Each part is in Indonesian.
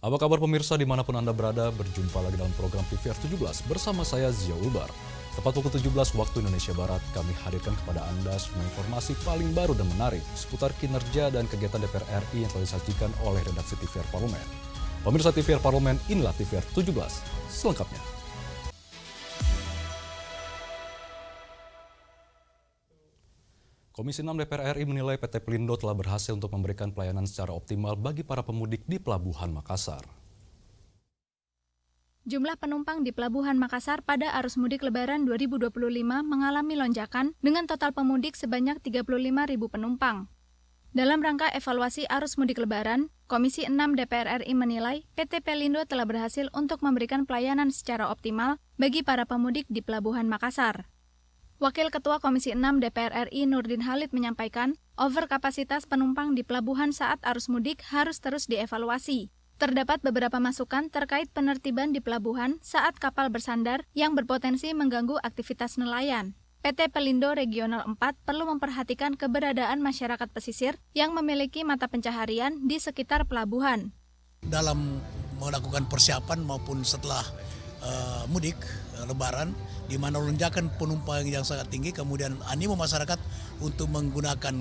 Apa kabar pemirsa dimanapun Anda berada, berjumpa lagi dalam program TVR 17 bersama saya Zia Ulbar. Tepat pukul 17 waktu Indonesia Barat, kami hadirkan kepada Anda semua informasi paling baru dan menarik seputar kinerja dan kegiatan DPR RI yang telah disajikan oleh redaksi TVR Parlemen. Pemirsa TVR Parlemen, inilah TVR 17 selengkapnya. Komisi 6 DPR RI menilai PT Pelindo telah berhasil untuk memberikan pelayanan secara optimal bagi para pemudik di Pelabuhan Makassar. Jumlah penumpang di Pelabuhan Makassar pada arus mudik Lebaran 2025 mengalami lonjakan dengan total pemudik sebanyak 35.000 penumpang. Dalam rangka evaluasi arus mudik Lebaran, Komisi 6 DPR RI menilai PT Pelindo telah berhasil untuk memberikan pelayanan secara optimal bagi para pemudik di Pelabuhan Makassar. Wakil Ketua Komisi 6 DPR RI Nurdin Halid menyampaikan, overkapasitas penumpang di pelabuhan saat arus mudik harus terus dievaluasi. Terdapat beberapa masukan terkait penertiban di pelabuhan saat kapal bersandar yang berpotensi mengganggu aktivitas nelayan. PT Pelindo Regional 4 perlu memperhatikan keberadaan masyarakat pesisir yang memiliki mata pencaharian di sekitar pelabuhan. Dalam melakukan persiapan maupun setelah mudik Lebaran, di mana lonjakan penumpang yang sangat tinggi, kemudian animo masyarakat untuk menggunakan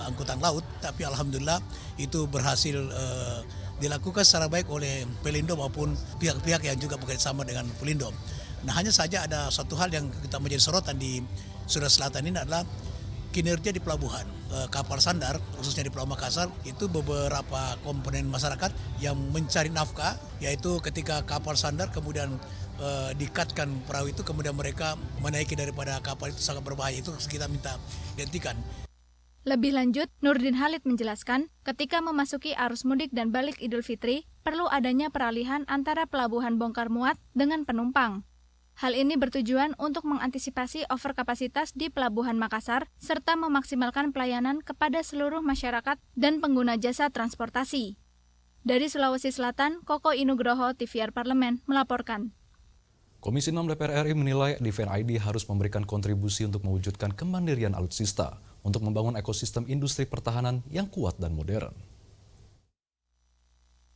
angkutan laut, tapi alhamdulillah itu berhasil dilakukan secara baik oleh Pelindo maupun pihak-pihak yang juga bekerjasama dengan Pelindo. Nah, hanya saja ada satu hal yang kita menjadi sorotan di Sulawesi Selatan ini adalah kinerja di pelabuhan. Kapal sandar, khususnya di Pelabuhan Makassar, itu beberapa komponen masyarakat yang mencari nafkah, yaitu ketika kapal sandar kemudian dikatkan perahu itu, kemudian mereka menaiki daripada kapal itu sangat berbahaya, itu kita minta dihentikan. Lebih lanjut, Nurdin Halid menjelaskan, ketika memasuki arus mudik dan balik Idul Fitri, perlu adanya peralihan antara pelabuhan bongkar muat dengan penumpang. Hal ini bertujuan untuk mengantisipasi overkapasitas di Pelabuhan Makassar serta memaksimalkan pelayanan kepada seluruh masyarakat dan pengguna jasa transportasi. Dari Sulawesi Selatan, Koko Inugroho, TVR Parlemen, melaporkan. Komisi 6 DPR RI menilai Defend ID harus memberikan kontribusi untuk mewujudkan kemandirian alutsista untuk membangun ekosistem industri pertahanan yang kuat dan modern.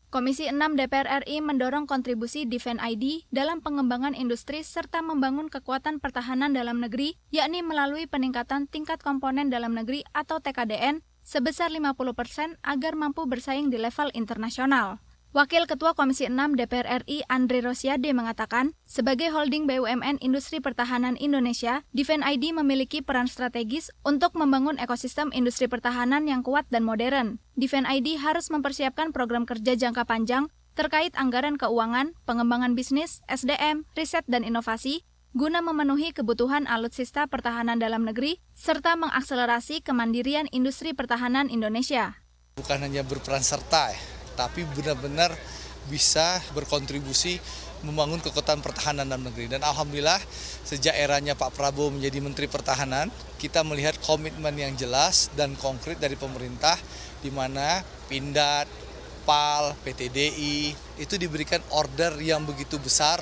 Komisi 6 DPR RI mendorong kontribusi Defend ID dalam pengembangan industri serta membangun kekuatan pertahanan dalam negeri, yakni melalui peningkatan tingkat komponen dalam negeri atau TKDN sebesar 50% agar mampu bersaing di level internasional. Wakil Ketua Komisi 6 DPR RI Andre Rosiade mengatakan, sebagai holding BUMN Industri Pertahanan Indonesia, Defend ID memiliki peran strategis untuk membangun ekosistem industri pertahanan yang kuat dan modern. Defend ID harus mempersiapkan program kerja jangka panjang terkait anggaran keuangan, pengembangan bisnis, SDM, riset dan inovasi, guna memenuhi kebutuhan alutsista pertahanan dalam negeri, serta mengakselerasi kemandirian industri pertahanan Indonesia. Bukan hanya berperan serta, tapi benar-benar bisa berkontribusi membangun kekuatan pertahanan dalam negeri. Dan alhamdulillah sejak eranya Pak Prabowo menjadi Menteri Pertahanan, kita melihat komitmen yang jelas dan konkret dari pemerintah, di mana Pindad, PAL, PTDI itu diberikan order yang begitu besar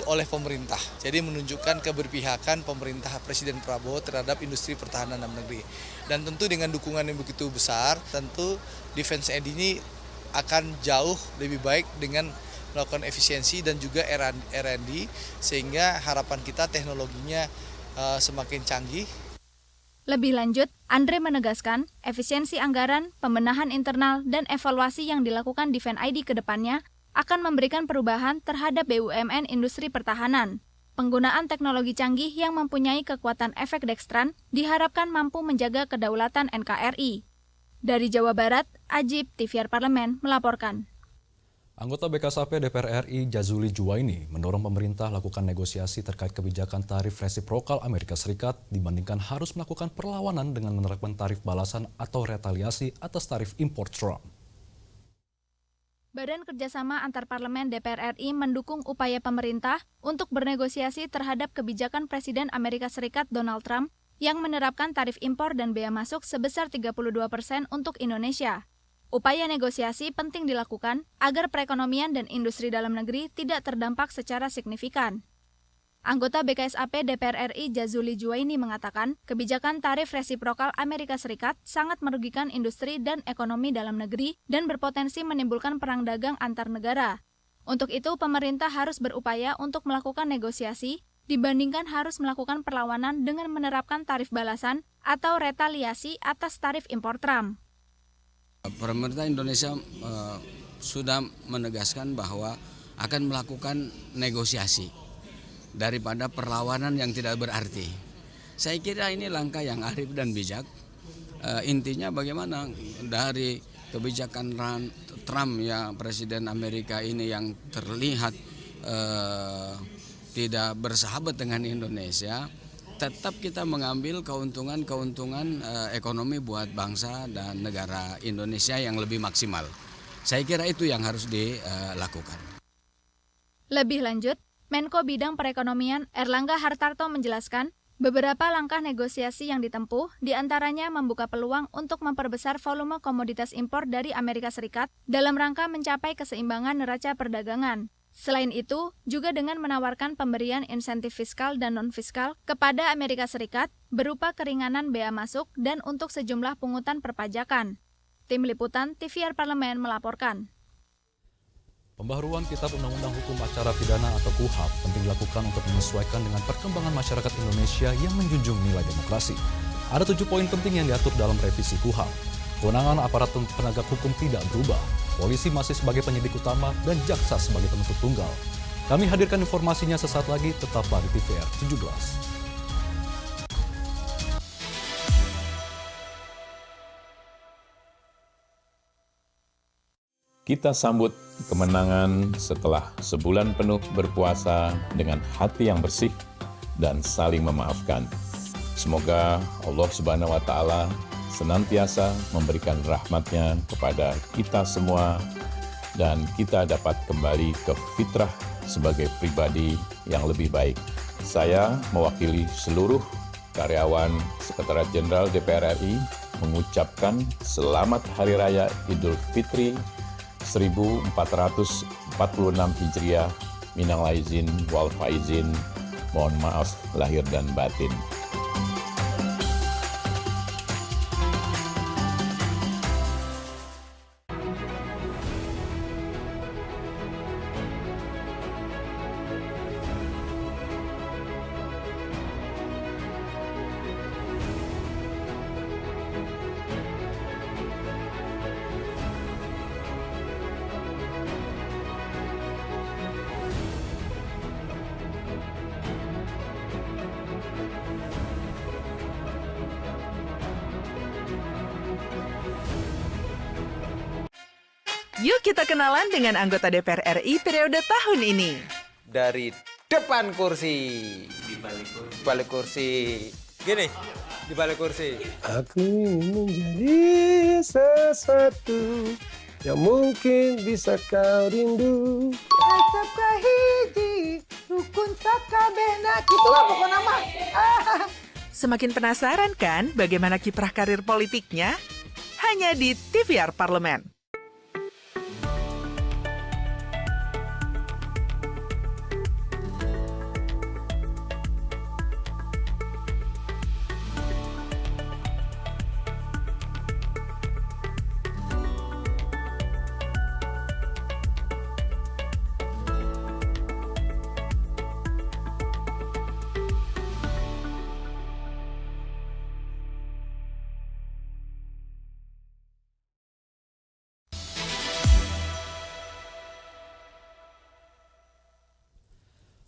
oleh pemerintah. Jadi menunjukkan keberpihakan pemerintah Presiden Prabowo terhadap industri pertahanan dalam negeri. Dan tentu dengan dukungan yang begitu besar, tentu Defense ID ini akan jauh lebih baik dengan melakukan efisiensi dan juga R&D, sehingga harapan kita teknologinya semakin canggih. Lebih lanjut, Andre menegaskan, efisiensi anggaran, pembenahan internal, dan evaluasi yang dilakukan Defend ID ke depannya akan memberikan perubahan terhadap BUMN industri pertahanan. Penggunaan teknologi canggih yang mempunyai kekuatan efek dekstran diharapkan mampu menjaga kedaulatan NKRI. Dari Jawa Barat, Ajib, TVR Parlemen, melaporkan. Anggota BKSAP DPR RI Jazuli Juwaini mendorong pemerintah lakukan negosiasi terkait kebijakan tarif resiprokal Amerika Serikat dibandingkan harus melakukan perlawanan dengan menerapkan tarif balasan atau retaliasi atas tarif impor Trump. Badan Kerjasama Antar Parlemen DPR RI mendukung upaya pemerintah untuk bernegosiasi terhadap kebijakan Presiden Amerika Serikat Donald Trump yang menerapkan tarif impor dan bea masuk sebesar 32% untuk Indonesia. Upaya negosiasi penting dilakukan agar perekonomian dan industri dalam negeri tidak terdampak secara signifikan. Anggota BKSAP DPR RI Jazuli Juwaini mengatakan, kebijakan tarif resiprokal Amerika Serikat sangat merugikan industri dan ekonomi dalam negeri dan berpotensi menimbulkan perang dagang antar negara. Untuk itu, pemerintah harus berupaya untuk melakukan negosiasi dibandingkan harus melakukan perlawanan dengan menerapkan tarif balasan atau retaliasi atas tarif impor Trump. Pemerintah Indonesia sudah menegaskan bahwa akan melakukan negosiasi daripada perlawanan yang tidak berarti. Saya kira ini langkah yang arif dan bijak. Intinya bagaimana dari kebijakan Trump ya, Presiden Amerika ini yang terlihat tidak bersahabat dengan Indonesia, tetap kita mengambil keuntungan ekonomi buat bangsa dan negara Indonesia yang lebih maksimal. Saya kira itu yang harus dilakukan. Lebih lanjut, Menko Bidang Perekonomian Erlangga Hartarto menjelaskan, beberapa langkah negosiasi yang ditempuh diantaranya membuka peluang untuk memperbesar volume komoditas impor dari Amerika Serikat dalam rangka mencapai keseimbangan neraca perdagangan. Selain itu, juga dengan menawarkan pemberian insentif fiskal dan non-fiskal kepada Amerika Serikat berupa keringanan bea masuk dan untuk sejumlah pungutan perpajakan. Tim Liputan TVR Parlemen melaporkan. Pembaharuan Kitab Undang-Undang Hukum Acara Pidana atau KUHAP penting dilakukan untuk menyesuaikan dengan perkembangan masyarakat Indonesia yang menjunjung nilai demokrasi. Ada 7 poin penting yang diatur dalam revisi KUHAP. Kewenangan aparat penegak hukum tidak berubah. Polisi masih sebagai penyidik utama dan jaksa sebagai penuntut tunggal. Kami hadirkan informasinya sesaat lagi, tetaplah di TVR 17. Kita sambut kemenangan setelah sebulan penuh berpuasa dengan hati yang bersih dan saling memaafkan. Semoga Allah Subhanahu wa Ta'ala senantiasa memberikan rahmat-Nya kepada kita semua dan kita dapat kembali ke fitrah sebagai pribadi yang lebih baik. Saya mewakili seluruh karyawan Sekretariat Jenderal DPR RI mengucapkan Selamat Hari Raya Idul Fitri 1446 Hijriah, minal aizin wal faizin, mohon maaf lahir dan batin. Yuk kita kenalan dengan anggota DPR RI periode tahun ini. Dari depan kursi, di balik kursi, gini, di balik kursi. Aku ingin menjadi sesuatu yang mungkin bisa kau rindu. Acap kahiji, rukun sakabehna, gitulah pokok nama. Semakin penasaran kan bagaimana kiprah karir politiknya? Hanya di TVR Parlemen.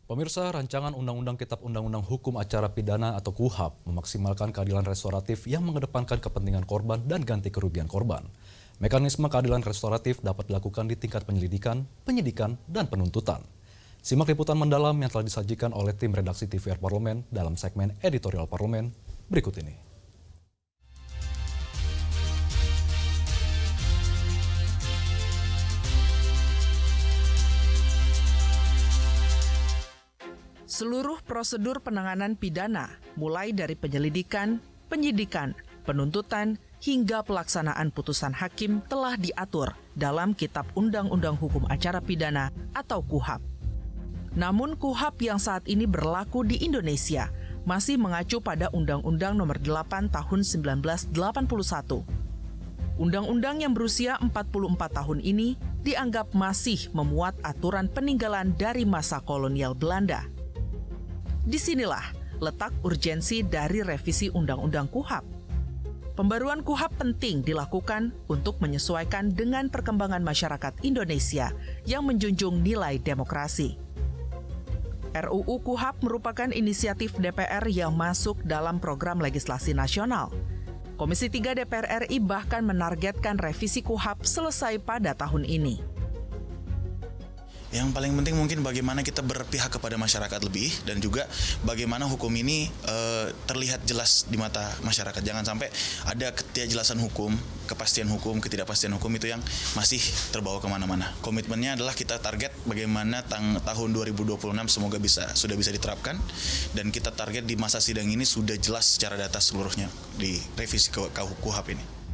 Pemirsa, rancangan Undang-Undang Kitab Undang-Undang Hukum Acara Pidana atau KUHAP memaksimalkan keadilan restoratif yang mengedepankan kepentingan korban dan ganti kerugian korban. Mekanisme keadilan restoratif dapat dilakukan di tingkat penyelidikan, penyidikan, dan penuntutan. Simak liputan mendalam yang telah disajikan oleh tim redaksi TVR Parlemen dalam segmen Editorial Parlemen berikut ini. Seluruh prosedur penanganan pidana, mulai dari penyelidikan, penyidikan, penuntutan, hingga pelaksanaan putusan hakim telah diatur dalam Kitab Undang-Undang Hukum Acara Pidana atau KUHAP. Namun KUHAP yang saat ini berlaku di Indonesia masih mengacu pada Undang-Undang Nomor 8 Tahun 1981. Undang-undang yang berusia 44 tahun ini dianggap masih memuat aturan peninggalan dari masa kolonial Belanda. Disinilah letak urgensi dari revisi Undang-Undang KUHAP. Pembaruan KUHAP penting dilakukan untuk menyesuaikan dengan perkembangan masyarakat Indonesia yang menjunjung nilai demokrasi. RUU KUHAP merupakan inisiatif DPR yang masuk dalam program legislasi nasional. Komisi 3 DPR RI bahkan menargetkan revisi KUHAP selesai pada tahun ini. Yang paling penting mungkin bagaimana kita berpihak kepada masyarakat lebih dan juga bagaimana hukum ini terlihat jelas di mata masyarakat. Jangan sampai ada ketidakjelasan hukum, ketidakpastian hukum itu yang masih terbawa kemana-mana. Komitmennya adalah kita target bagaimana tahun 2026 semoga sudah bisa diterapkan dan kita target di masa sidang ini sudah jelas secara data seluruhnya di revisi KUHAP ini.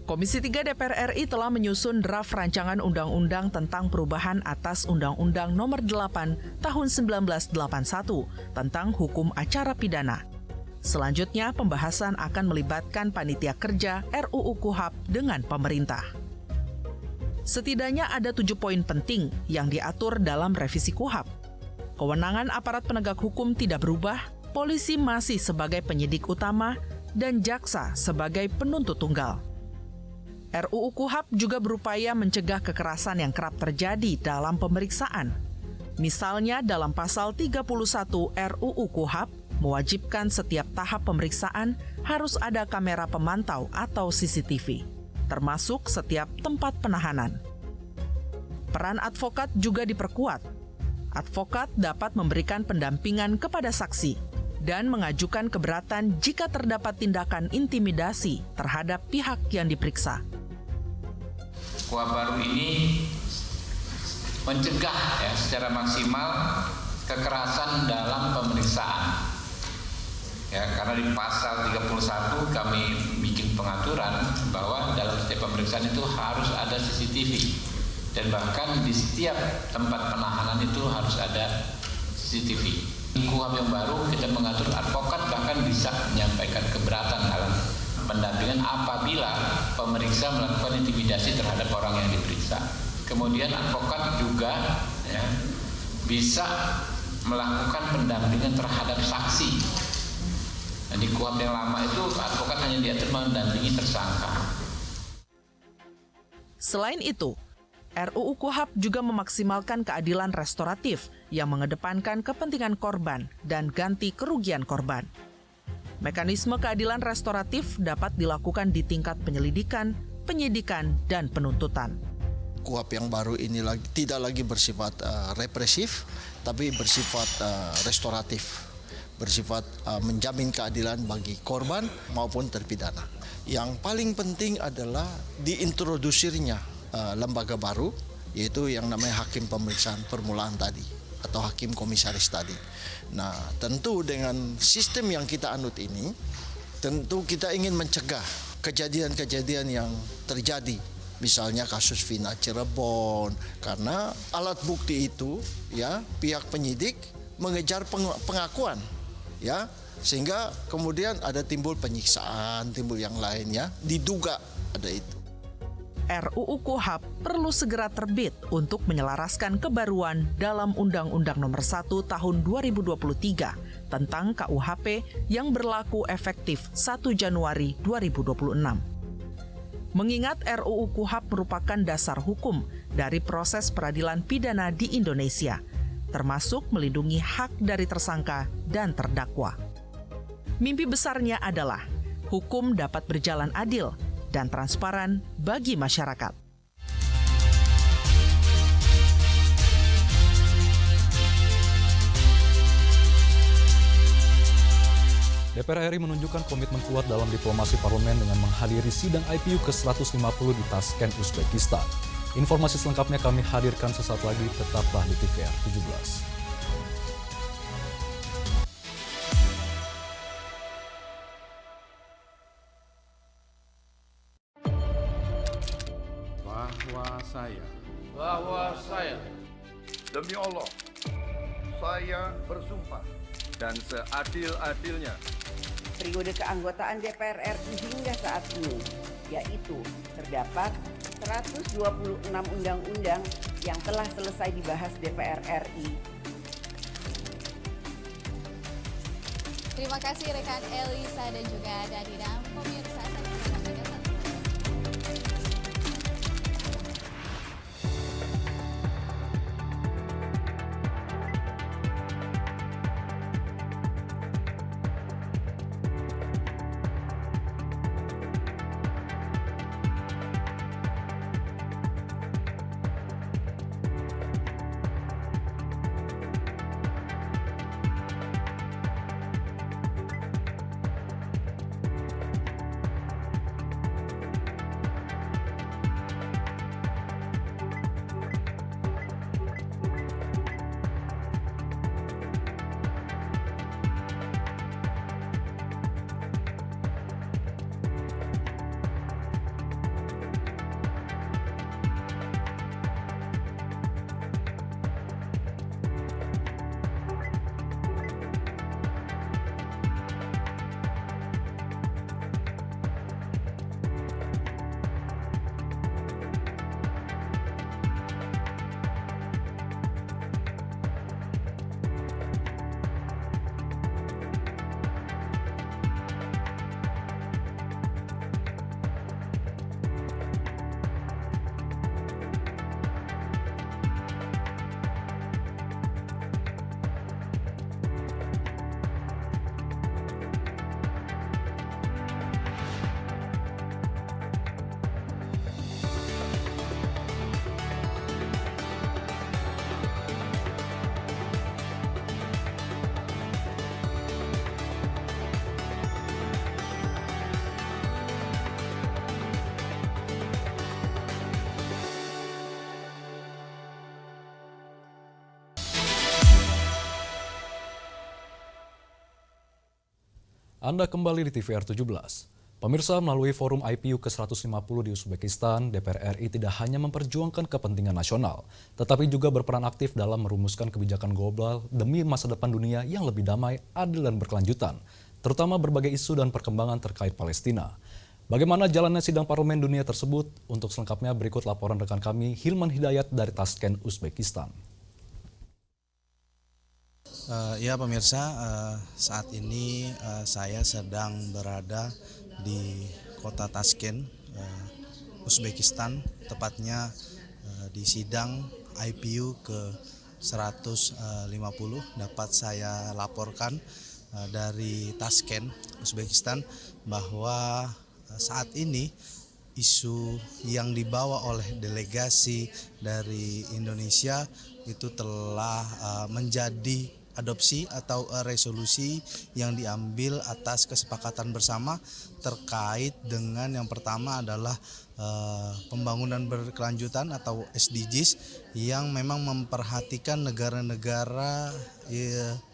Komisi 3 DPR RI telah menyusun draft rancangan undang-undang tentang perubahan atas Undang-Undang Nomor 8 Tahun 1981 tentang hukum acara pidana. Selanjutnya, pembahasan akan melibatkan panitia kerja RUU KUHAP dengan pemerintah. Setidaknya ada 7 poin penting yang diatur dalam revisi KUHAP. Kewenangan aparat penegak hukum tidak berubah, polisi masih sebagai penyidik utama, dan jaksa sebagai penuntut tunggal. RUU KUHAP juga berupaya mencegah kekerasan yang kerap terjadi dalam pemeriksaan. Misalnya dalam pasal 31 RUU KUHAP mewajibkan setiap tahap pemeriksaan harus ada kamera pemantau atau CCTV, termasuk setiap tempat penahanan. Peran advokat juga diperkuat. Advokat dapat memberikan pendampingan kepada saksi dan mengajukan keberatan jika terdapat tindakan intimidasi terhadap pihak yang diperiksa. KUHAP baru ini mencegah secara maksimal kekerasan dalam pemeriksaan. Karena di pasal 31 kami bikin pengaturan bahwa dalam setiap pemeriksaan itu harus ada CCTV dan bahkan di setiap tempat penahanan itu harus ada CCTV. Di KUHAP yang baru kita mengatur advokat bahkan bisa menyampaikan keberatan dalam pendampingan apabila pemeriksa melakukan intimidasi terhadap orang yang diperiksa. Kemudian advokat juga bisa melakukan pendampingan terhadap saksi. Nah, di KUHAP yang lama itu advokat hanya diatur mendampingi tersangka. Selain itu, RUU KUHAP juga memaksimalkan keadilan restoratif yang mengedepankan kepentingan korban dan ganti kerugian korban. Mekanisme keadilan restoratif dapat dilakukan di tingkat penyelidikan, penyidikan, dan penuntutan. KUHAP yang baru ini tidak lagi bersifat represif, tapi bersifat restoratif, bersifat menjamin keadilan bagi korban maupun terpidana. Yang paling penting adalah diintrodusirnya lembaga baru, yaitu yang namanya hakim pemeriksaan permulaan tadi atau hakim komisaris tadi. Nah, tentu dengan sistem yang kita anut ini, tentu kita ingin mencegah kejadian-kejadian yang terjadi. Misalnya kasus Vina Cirebon, karena alat bukti itu pihak penyidik mengejar pengakuan, sehingga kemudian ada timbul penyiksaan, timbul yang lainnya, diduga ada itu. RUU KUHAP perlu segera terbit untuk menyelaraskan kebaruan dalam Undang-Undang Nomor 1 Tahun 2023 tentang KUHP yang berlaku efektif 1 Januari 2026. Mengingat RUU KUHAP merupakan dasar hukum dari proses peradilan pidana di Indonesia, termasuk melindungi hak dari tersangka dan terdakwa. Mimpi besarnya adalah hukum dapat berjalan adil dan transparan bagi masyarakat. DPR RI menunjukkan komitmen kuat dalam diplomasi parlemen dengan menghadiri sidang IPU ke-150 di Tashkent, Uzbekistan. Informasi selengkapnya kami hadirkan sesaat lagi, tetaplah di TVR 17. Bahwa saya Demi Allah, saya bersumpah dan seadil-adilnya periode keanggotaan DPR RI hingga saat ini, yaitu terdapat 126 undang-undang yang telah selesai dibahas DPR RI. Terima kasih rekan Elisa dan juga Dadina. Pemirsa, Anda kembali di TVR 17. Pemirsa, melalui forum IPU ke-150 di Uzbekistan, DPR RI tidak hanya memperjuangkan kepentingan nasional, tetapi juga berperan aktif dalam merumuskan kebijakan global demi masa depan dunia yang lebih damai, adil dan berkelanjutan, terutama berbagai isu dan perkembangan terkait Palestina. Bagaimana jalannya sidang parlemen dunia tersebut? Untuk selengkapnya berikut laporan rekan kami Hilman Hidayat dari Tashkent, Uzbekistan. Ya pemirsa, saat ini saya sedang berada di kota Tashkent, Uzbekistan, tepatnya di sidang IPU ke-150. Dapat saya laporkan dari Tashkent, Uzbekistan, bahwa saat ini isu yang dibawa oleh delegasi dari Indonesia itu telah menjadi adopsi atau resolusi yang diambil atas kesepakatan bersama terkait dengan yang pertama adalah pembangunan berkelanjutan atau SDGs yang memang memperhatikan negara-negara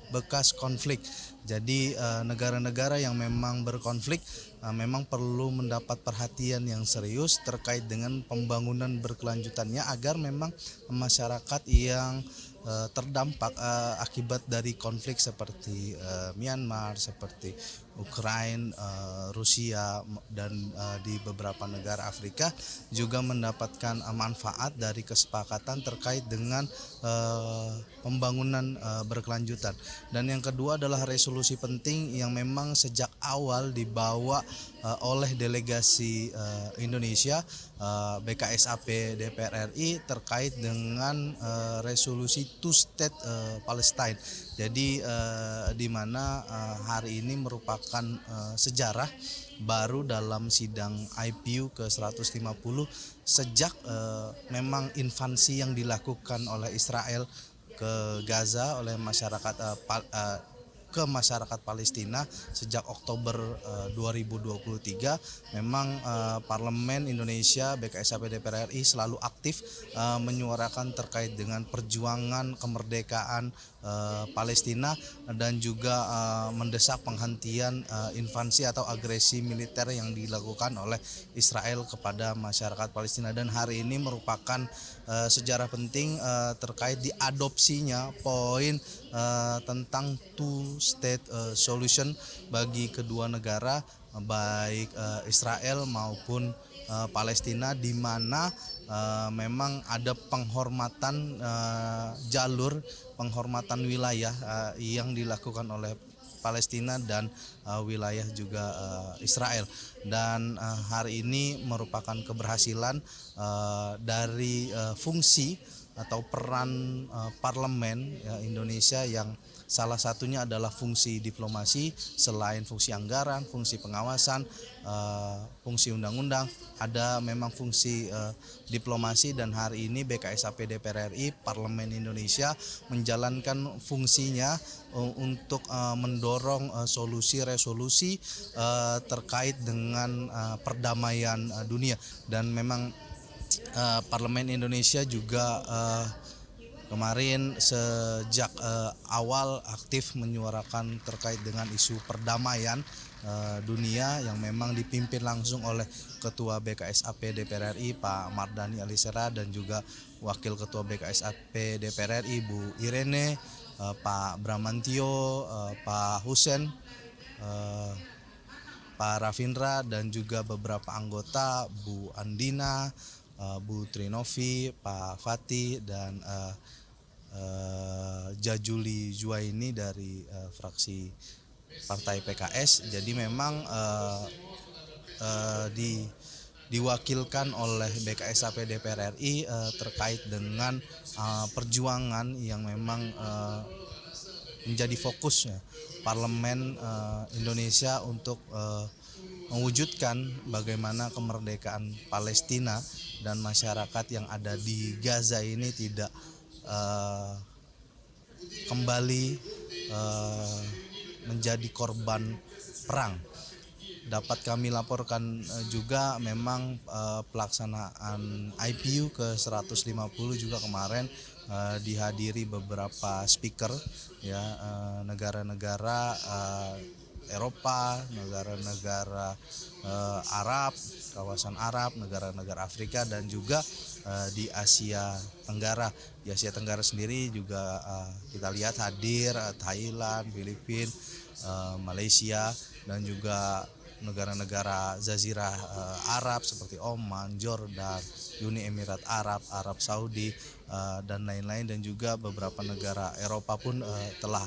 bekas konflik. Jadi negara-negara yang memang berkonflik memang perlu mendapat perhatian yang serius terkait dengan pembangunan berkelanjutannya agar memang masyarakat yang terdampak akibat dari konflik seperti Myanmar, seperti Ukraina, Rusia, dan di beberapa negara Afrika juga mendapatkan manfaat dari kesepakatan terkait dengan pembangunan berkelanjutan. Dan yang kedua adalah resolusi penting yang memang sejak awal dibawa oleh delegasi Indonesia, BKSAP DPR RI terkait dengan resolusi Two-State Palestine. Jadi di mana hari ini merupakan sejarah baru dalam sidang IPU ke-150 sejak memang invasi yang dilakukan oleh Israel ke Gaza oleh masyarakat ke masyarakat Palestina sejak Oktober 2023. Memang Parlemen Indonesia, BKSAP DPR RI selalu aktif menyuarakan terkait dengan perjuangan kemerdekaan Palestina dan juga mendesak penghentian invasi atau agresi militer yang dilakukan oleh Israel kepada masyarakat Palestina. Dan hari ini merupakan sejarah penting terkait diadopsinya poin tentang two-state solution bagi kedua negara, baik Israel maupun Palestina, di mana memang ada penghormatan jalur, penghormatan wilayah yang dilakukan oleh Palestina dan wilayah juga Israel. Dan hari ini merupakan keberhasilan dari fungsi atau peran parlemen Indonesia yang salah satunya adalah fungsi diplomasi. Selain fungsi anggaran, fungsi pengawasan, fungsi undang-undang, ada memang fungsi diplomasi. Dan hari ini BKSAP DPR RI Parlemen Indonesia menjalankan fungsinya untuk mendorong solusi resolusi terkait dengan perdamaian dunia. Dan memang Parlemen Indonesia juga kemarin sejak awal aktif menyuarakan terkait dengan isu perdamaian dunia yang memang dipimpin langsung oleh Ketua BKSAP DPR RI Pak Mardhani Alisera dan juga Wakil Ketua BKSAP DPR RI Bu Irene, Pak Bramantio, Pak Husen, Pak Rafindra, dan juga beberapa anggota Bu Andina, Bu Trinovi, Pak Fatih, dan Jajuli Juwaini dari fraksi Partai PKS. Jadi memang diwakilkan oleh BKSAP DPR RI terkait dengan perjuangan yang memang menjadi fokusnya Parlemen Indonesia untuk mewujudkan bagaimana kemerdekaan Palestina dan masyarakat yang ada di Gaza ini tidak kembali menjadi korban perang. Dapat kami laporkan juga memang pelaksanaan IPU ke-150 juga kemarin dihadiri beberapa speaker ya, negara-negara Eropa, negara-negara Arab, kawasan Arab, negara-negara Afrika, dan juga di Asia Tenggara. Di Asia Tenggara sendiri juga kita lihat hadir Thailand, Filipina, Malaysia, dan juga negara-negara Jazirah Arab seperti Oman, Jordan, Uni Emirat Arab, Arab Saudi, dan lain-lain, dan juga beberapa negara Eropa pun telah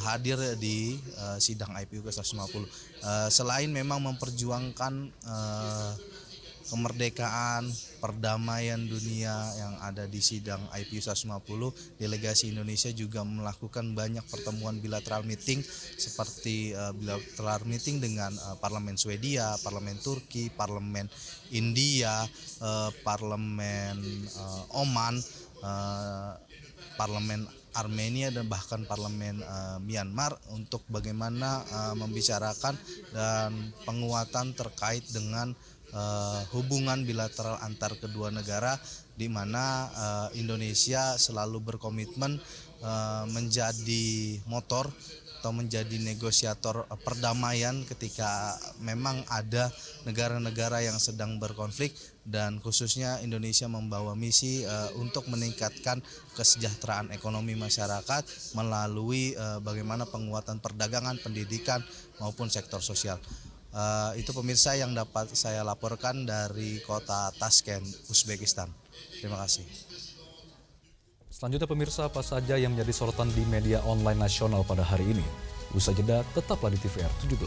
hadir di sidang IPU ke-150. Selain memang memperjuangkan kemerdekaan, perdamaian dunia yang ada di sidang IPU 150, delegasi Indonesia juga melakukan banyak pertemuan bilateral meeting seperti bilateral meeting dengan Parlemen Swedia, Parlemen Turki, Parlemen India, Parlemen Oman, Parlemen Armenia, dan bahkan Parlemen Myanmar untuk bagaimana membicarakan dan penguatan terkait dengan hubungan bilateral antar kedua negara, di mana Indonesia selalu berkomitmen menjadi motor atau menjadi negosiator perdamaian ketika memang ada negara-negara yang sedang berkonflik, dan khususnya Indonesia membawa misi untuk meningkatkan kesejahteraan ekonomi masyarakat melalui bagaimana penguatan perdagangan, pendidikan maupun sektor sosial. Itu pemirsa yang dapat saya laporkan dari kota Tashkent, Uzbekistan. Terima kasih. Selanjutnya pemirsa, apa saja yang menjadi sorotan di media online nasional pada hari ini? Usai jeda, tetaplah di TVR 17.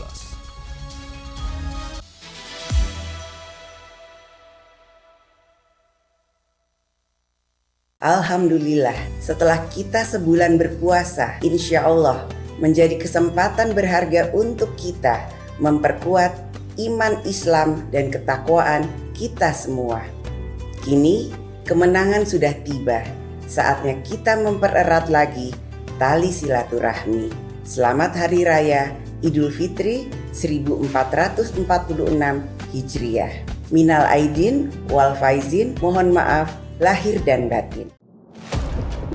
Alhamdulillah, setelah kita sebulan berpuasa, insya Allah menjadi kesempatan berharga untuk kita memperkuat iman Islam dan ketakwaan kita semua. Kini kemenangan sudah tiba, saatnya kita mempererat lagi tali silaturahmi. Selamat Hari Raya Idul Fitri 1446 Hijriah. Minal aidin wal faizin, mohon maaf lahir dan batin.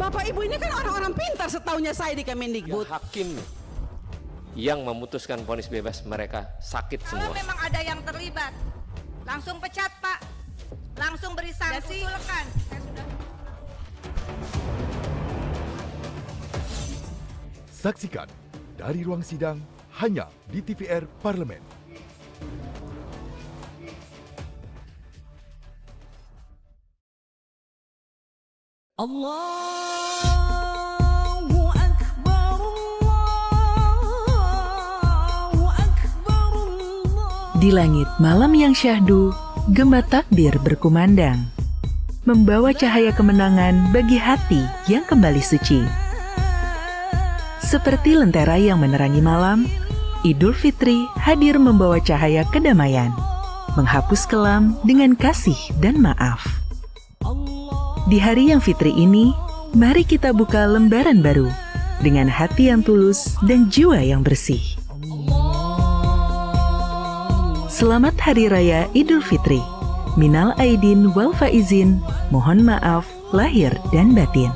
Bapak Ibu ini kan orang-orang pintar setaunya saya di Kemendikbud. Hakim yang memutuskan vonis bebas mereka sakit semua. Kalau memang ada yang terlibat, langsung pecat Pak, langsung beri sanksi. Usulkan. Saksikan dari ruang sidang hanya di TVR Parlemen. Allahu Akbar, Allahu Akbar, Allah. Di langit malam yang syahdu, gema takbir berkumandang, membawa cahaya kemenangan bagi hati yang kembali suci. Seperti lentera yang menerangi malam, Idul Fitri hadir membawa cahaya kedamaian, menghapus kelam dengan kasih dan maaf. Di hari yang fitri ini, mari kita buka lembaran baru dengan hati yang tulus dan jiwa yang bersih. Selamat Hari Raya Idul Fitri. Minal aidin wal faizin, mohon maaf lahir dan batin.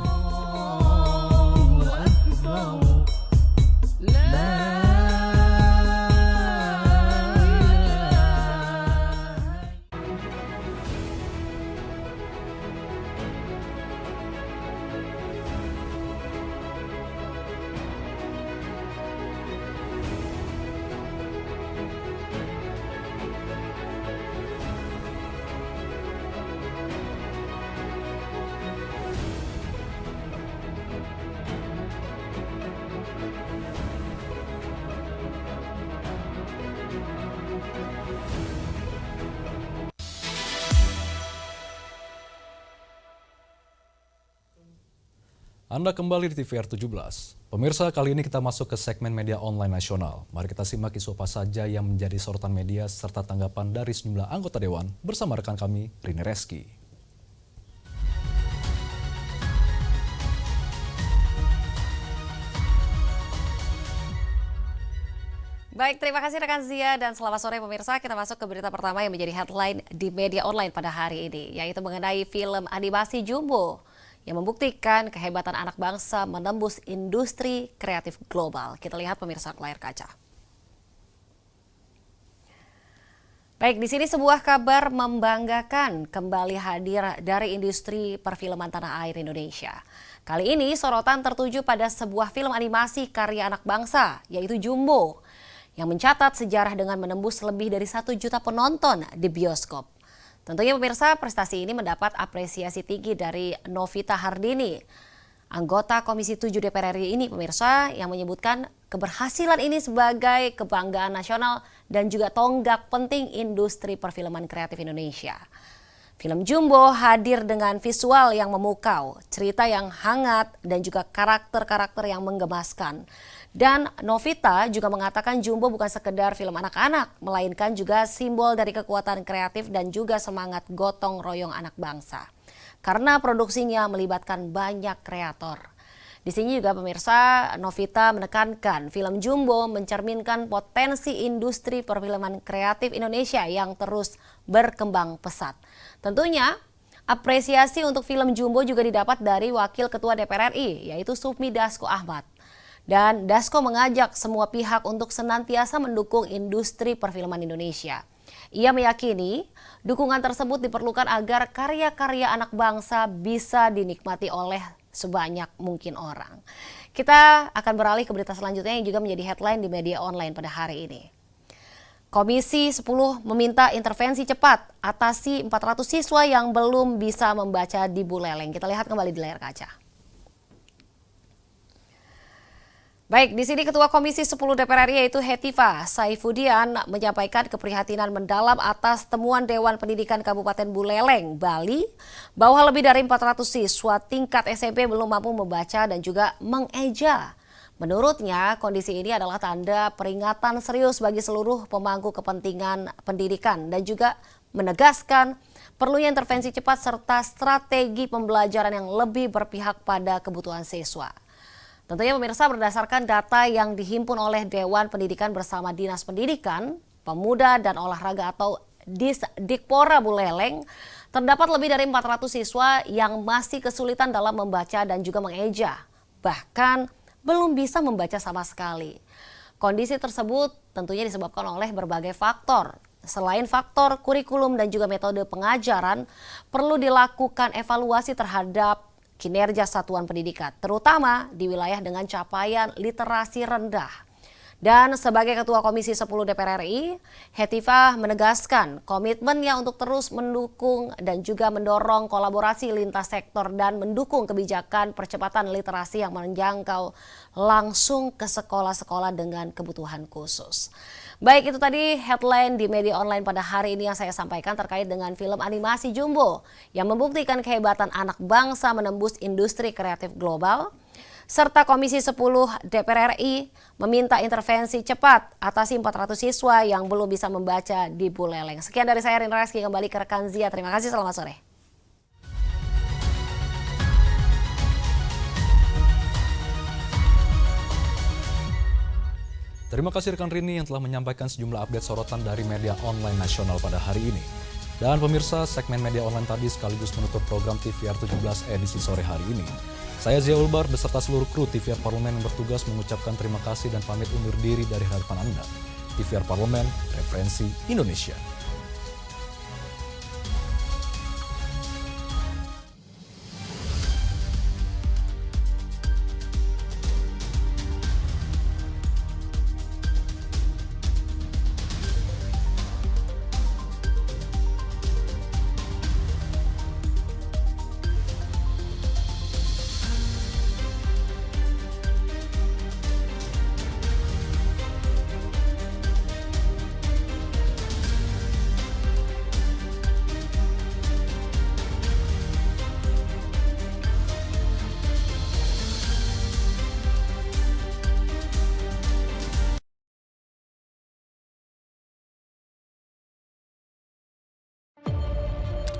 Anda kembali di TVR 17. Pemirsa, kali ini kita masuk ke segmen media online nasional. Mari kita simak isu apa saja yang menjadi sorotan media serta tanggapan dari sejumlah anggota Dewan bersama rekan kami, Rini Reski. Baik, terima kasih rekan Zia dan selamat sore pemirsa. Kita masuk ke berita pertama yang menjadi headline di media online pada hari ini, yaitu mengenai film animasi Jumbo yang membuktikan kehebatan anak bangsa menembus industri kreatif global. Kita lihat pemirsa ke layar kaca. Baik, di sini sebuah kabar membanggakan kembali hadir dari industri perfilman tanah air Indonesia. Kali ini sorotan tertuju pada sebuah film animasi karya anak bangsa, yaitu Jumbo, yang mencatat sejarah dengan menembus lebih dari 1 juta penonton di bioskop. Tentunya pemirsa, prestasi ini mendapat apresiasi tinggi dari Novita Hardini, anggota Komisi 7 DPR RI ini pemirsa, yang menyebutkan keberhasilan ini sebagai kebanggaan nasional dan juga tonggak penting industri perfilman kreatif Indonesia. Film Jumbo hadir dengan visual yang memukau, cerita yang hangat dan juga karakter-karakter yang menggemaskan. Dan Novita juga mengatakan Jumbo bukan sekedar film anak-anak, melainkan juga simbol dari kekuatan kreatif dan juga semangat gotong royong anak bangsa. Karena produksinya melibatkan banyak kreator. Di sini juga pemirsa, Novita menekankan film Jumbo mencerminkan potensi industri perfilman kreatif Indonesia yang terus berkembang pesat. Tentunya apresiasi untuk film Jumbo juga didapat dari Wakil Ketua DPR RI, yaitu Supmi Dasko Ahmad. Dan Dasko mengajak semua pihak untuk senantiasa mendukung industri perfilman Indonesia. Ia meyakini dukungan tersebut diperlukan agar karya-karya anak bangsa bisa dinikmati oleh sebanyak mungkin orang. Kita akan beralih ke berita selanjutnya yang juga menjadi headline di media online pada hari ini. Komisi 10 meminta intervensi cepat atasi 400 siswa yang belum bisa membaca di Buleleng. Kita lihat kembali di layar kaca. Baik, di sini Ketua Komisi 10 DPR RI yaitu Hetiva Saifudian menyampaikan keprihatinan mendalam atas temuan Dewan Pendidikan Kabupaten Buleleng, Bali, bahwa lebih dari 400 siswa tingkat SMP belum mampu membaca dan juga mengeja. Menurutnya, kondisi ini adalah tanda peringatan serius bagi seluruh pemangku kepentingan pendidikan dan juga menegaskan perlunya intervensi cepat serta strategi pembelajaran yang lebih berpihak pada kebutuhan siswa. Tentunya pemirsa, berdasarkan data yang dihimpun oleh Dewan Pendidikan bersama Dinas Pendidikan, Pemuda dan Olahraga atau Dikpora Buleleng, terdapat lebih dari 400 siswa yang masih kesulitan dalam membaca dan juga mengeja. Bahkan belum bisa membaca sama sekali. Kondisi tersebut tentunya disebabkan oleh berbagai faktor. Selain faktor kurikulum dan juga metode pengajaran, perlu dilakukan evaluasi terhadap kinerja satuan pendidikan, terutama di wilayah dengan capaian literasi rendah. Dan sebagai Ketua Komisi 10 DPR RI, Hetifah menegaskan komitmennya untuk terus mendukung dan juga mendorong kolaborasi lintas sektor dan mendukung kebijakan percepatan literasi yang menjangkau langsung ke sekolah-sekolah dengan kebutuhan khusus. Baik, itu tadi headline di media online pada hari ini yang saya sampaikan terkait dengan film animasi Jumbo yang membuktikan kehebatan anak bangsa menembus industri kreatif global. Serta Komisi 10 DPR RI meminta intervensi cepat atasi 400 siswa yang belum bisa membaca di Buleleng. Sekian dari saya, Rina Reski, kembali ke rekan Zia. Terima kasih, selamat sore. Terima kasih rekan Rini yang telah menyampaikan sejumlah update sorotan dari media online nasional pada hari ini. Dan pemirsa, segmen media online tadi sekaligus menutup program TVR 17 edisi sore hari ini. Saya Zia Ulbar beserta seluruh kru TVR Parlemen yang bertugas mengucapkan terima kasih dan pamit undur diri dari hadapan Anda. TVR Parlemen, referensi Indonesia.